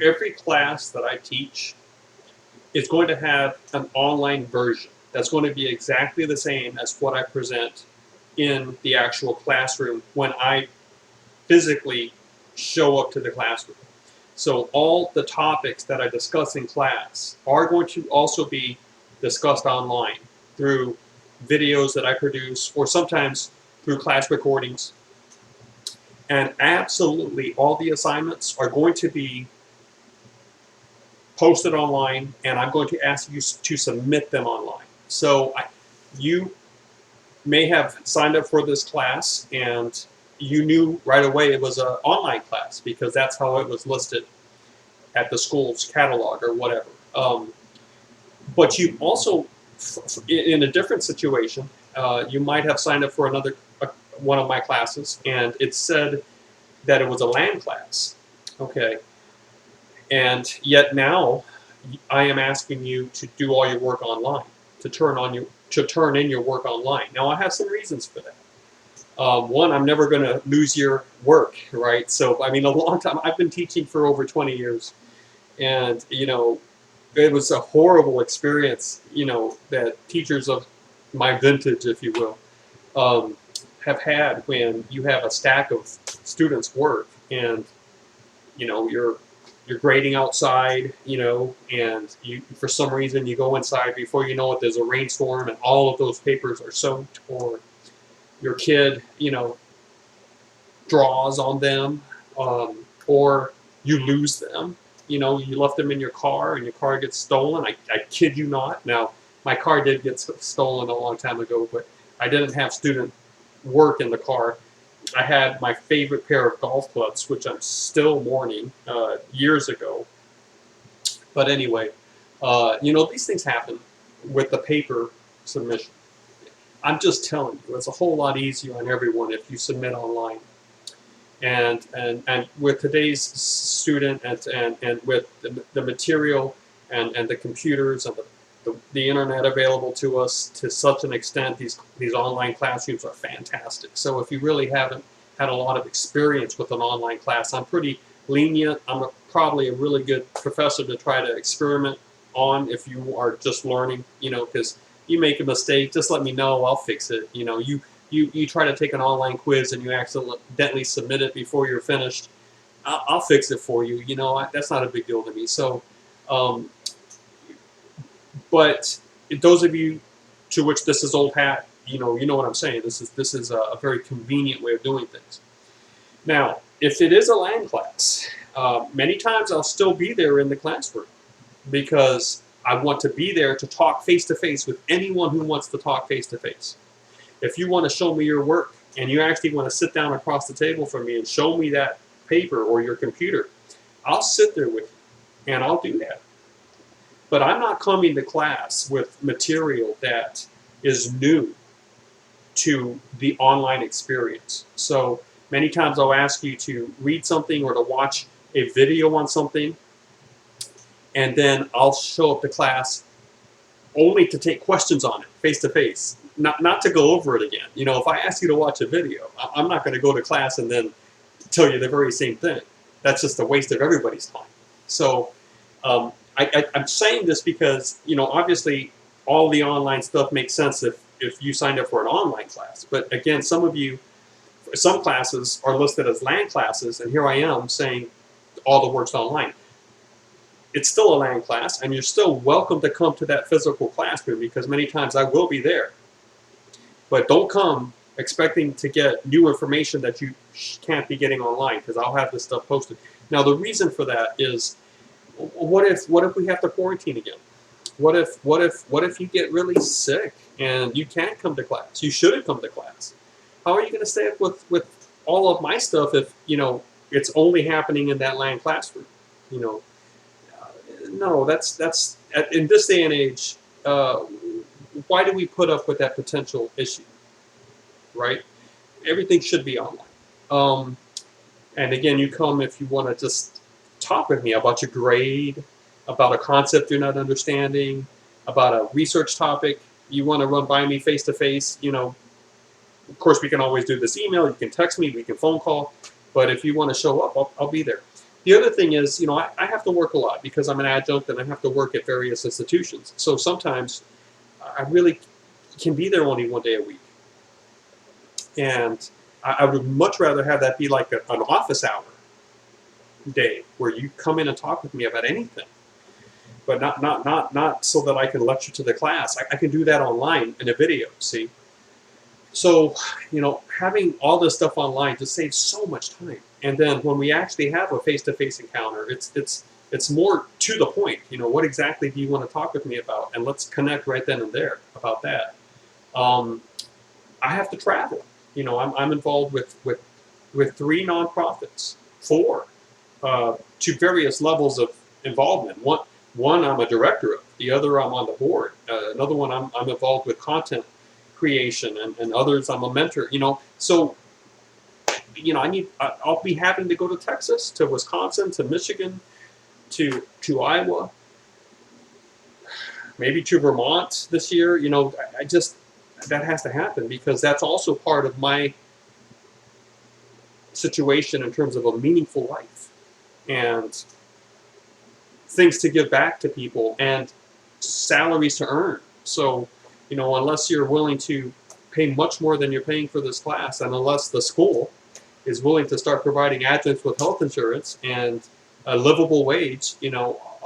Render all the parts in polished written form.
every class that I teach is going to have an online version that's going to be exactly the same as what I present in the actual classroom when I physically show up to the classroom. So all the topics that I discuss in class are going to also be discussed online through videos that I produce or sometimes through class recordings. And absolutely all the assignments are going to be posted online, and I'm going to ask you to submit them online. So you may have signed up for this class and you knew right away it was an online class because that's how it was listed at the school's catalog or whatever. But you also, in a different situation, you might have signed up for another one of my classes, and it said that it was a LAN class. Okay, and yet now I am asking you to do all your work online, to turn in your work online. Now I have some reasons for that. One, I'm never going to lose your work, right? So I mean, a long time. I've been teaching for over 20 years, and it was a horrible experience. That teachers of my vintage, if you will, have had when you have a stack of students' work and you're grading outside, and you for some reason you go inside before you know it, there's a rainstorm and all of those papers are soaked, or your kid, draws on them, or you lose them. You left them in your car and your car gets stolen. I kid you not. Now, my car did get stolen a long time ago, but I didn't have student work in the car. I had my favorite pair of golf clubs, which I'm still mourning, years ago. But anyway, these things happen with the paper submission. I'm just telling you, it's a whole lot easier on everyone if you submit online. And with today's student and with the material and the computers and the internet available to us to such an extent, these online classrooms are fantastic. So if you really haven't had a lot of experience with an online class, I'm pretty lenient. I'm probably a really good professor to try to experiment on if you are just learning, because you make a mistake, just let me know, I'll fix it. You try to take an online quiz and you accidentally submit it before you're finished, I'll fix it for you. That's not a big deal to me. So, but those of you to which this is old hat, you know what I'm saying. This is a very convenient way of doing things. Now, if it is a LAN class, many times I'll still be there in the classroom because I want to be there to talk face-to-face with anyone who wants to talk face-to-face. If you want to show me your work and you actually want to sit down across the table from me and show me that paper or your computer, I'll sit there with you and I'll do that. But I'm not coming to class with material that is new to the online experience. So many times I'll ask you to read something or to watch a video on something, and then I'll show up to class only to take questions on it face-to-face, not to go over it again. If I ask you to watch a video, I'm not going to go to class and then tell you the very same thing. That's just a waste of everybody's time. So I'm saying this because, obviously all the online stuff makes sense if you signed up for an online class. But again, some classes are listed as LAN classes, and here I am saying all the work's online. It's still a LAN class, and you're still welcome to come to that physical classroom because many times I will be there. But don't come expecting to get new information that you can't be getting online because I'll have this stuff posted. Now, the reason for that is, what if we have to quarantine again? What if you get really sick and you can't come to class? You shouldn't come to class. How are you going to stay up with all of my stuff if it's only happening in that LAN classroom? No, that's in this day and age. Why do we put up with that potential issue? Right? Everything should be online. And again, you come if you want to just talk with me about your grade, about a concept you're not understanding, about a research topic you want to run by me face to face. Of course, we can always do this email. You can text me. We can phone call. But if you want to show up, I'll be there. The other thing is, I have to work a lot because I'm an adjunct and I have to work at various institutions. So sometimes I really can be there only one day a week. And I would much rather have that be like an office hour day where you come in and talk with me about anything, but not so that I can lecture to the class. I can do that online in a video. See, so having all this stuff online just saves so much time. And then when we actually have a face-to-face encounter, it's more to the point. What exactly do you want to talk with me about, and let's connect right then and there about that. I have to travel. I'm involved with 3 nonprofits, 4, to various levels of involvement. One I'm a director of. The other I'm on the board. Another one I'm involved with content creation, and others I'm a mentor. So I'll be having to go to Texas, to Wisconsin, to Michigan, to Iowa, maybe to Vermont this year. I just, that has to happen because that's also part of my situation in terms of a meaningful life and things to give back to people and salaries to earn. So, unless you're willing to pay much more than you're paying for this class, and unless the school is willing to start providing adjuncts with health insurance and a livable wage, a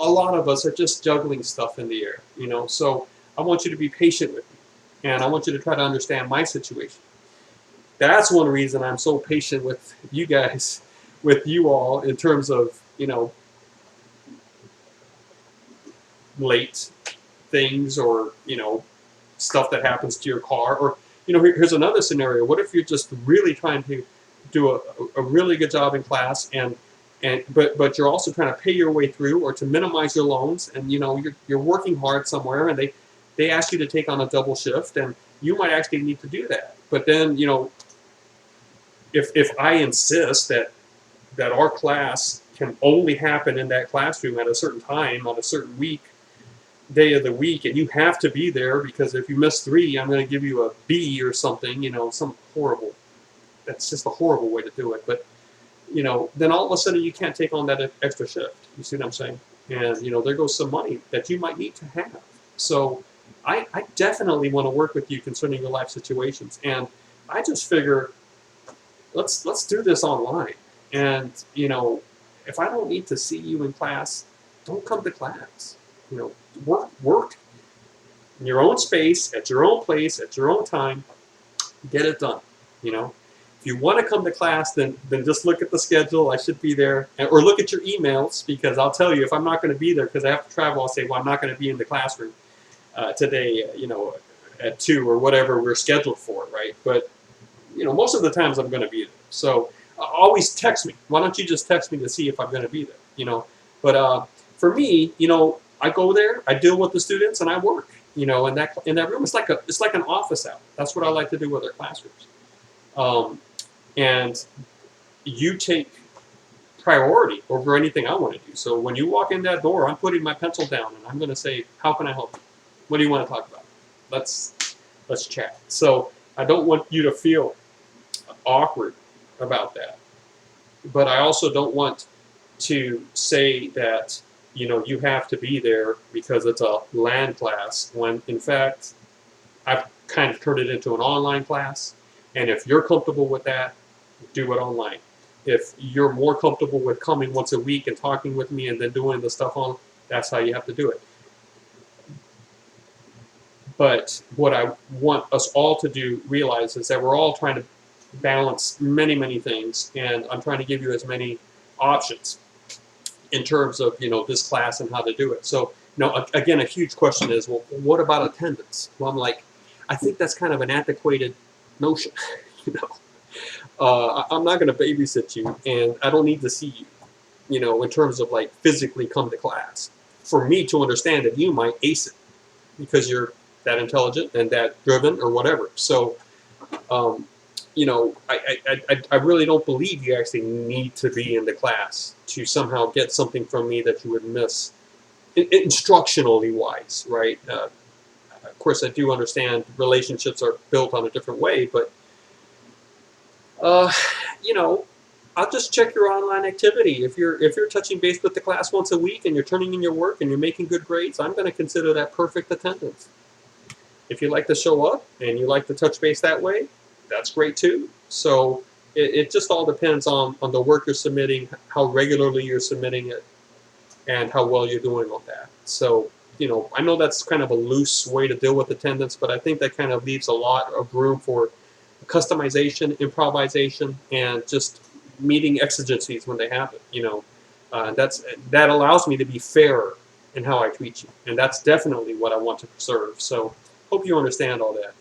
lot of us are just juggling stuff in the air, So I want you to be patient with me, and I want you to try to understand my situation. That's one reason I'm so patient with you guys, with you all, in terms of, late things or, stuff that happens to your car. Or, here's another scenario. What if you're just really trying to do a really good job in class, but you're also trying to pay your way through or to minimize your loans, and you're working hard somewhere, and they ask you to take on a double shift, and you might actually need to do that. But then, if I insist that our class can only happen in that classroom at a certain time on a certain day of the week, and you have to be there because if you miss 3, I'm going to give you a B or something, some horrible, that's just a horrible way to do it. But, then all of a sudden you can't take on that extra shift. You see what I'm saying? And, there goes some money that you might need to have. So I definitely want to work with you concerning your life situations. And I just figure, let's do this online. And, if I don't need to see you in class, don't come to class. Work in your own space, at your own place, at your own time. Get it done. If you want to come to class, then just look at the schedule. I should be there, or look at your emails, because I'll tell you if I'm not going to be there because I have to travel. I'll say, well, I'm not going to be in the classroom today. At 2 or whatever we're scheduled for, right? But most of the times I'm going to be there. So always text me. Why don't you just text me to see if I'm going to be there? But for me, I go there, I deal with the students, and I work. In that room, it's like an office hour. That's what I like to do with our classrooms. And you take priority over anything I want to do. So when you walk in that door, I'm putting my pencil down and I'm going to say, "How can I help you? What do you want to talk about? Let's chat." So I don't want you to feel awkward about that, but I also don't want to say that you have to be there because it's a LAN class, when in fact I've kind of turned it into an online class. And if you're comfortable with that, do it online. If you're more comfortable with coming once a week and talking with me and then doing the stuff on, that's how you have to do it. But what I want us all to realize is that we're all trying to balance many, many things, and I'm trying to give you as many options in terms of this class and how to do it. So again, a huge question is, well, what about attendance? Well, I'm like, I think that's kind of an antiquated notion. I'm not going to babysit you, and I don't need to see you, in terms of like physically come to class for me to understand that you might ace it because you're that intelligent and that driven or whatever. So, I really don't believe you actually need to be in the class to somehow get something from me that you would miss instructionally wise, right? Of course, I do understand relationships are built on a different way, but, I'll just check your online activity. If you're touching base with the class once a week and you're turning in your work and you're making good grades, I'm going to consider that perfect attendance. If you like to show up and you like to touch base that way, that's great too. So it just all depends on the work you're submitting, how regularly you're submitting it, and how well you're doing on that. So, I know that's kind of a loose way to deal with attendance, but I think that kind of leaves a lot of room for customization, improvisation, and just meeting exigencies when they happen. That allows me to be fairer in how I treat you, and that's definitely what I want to preserve. So, hope you understand all that.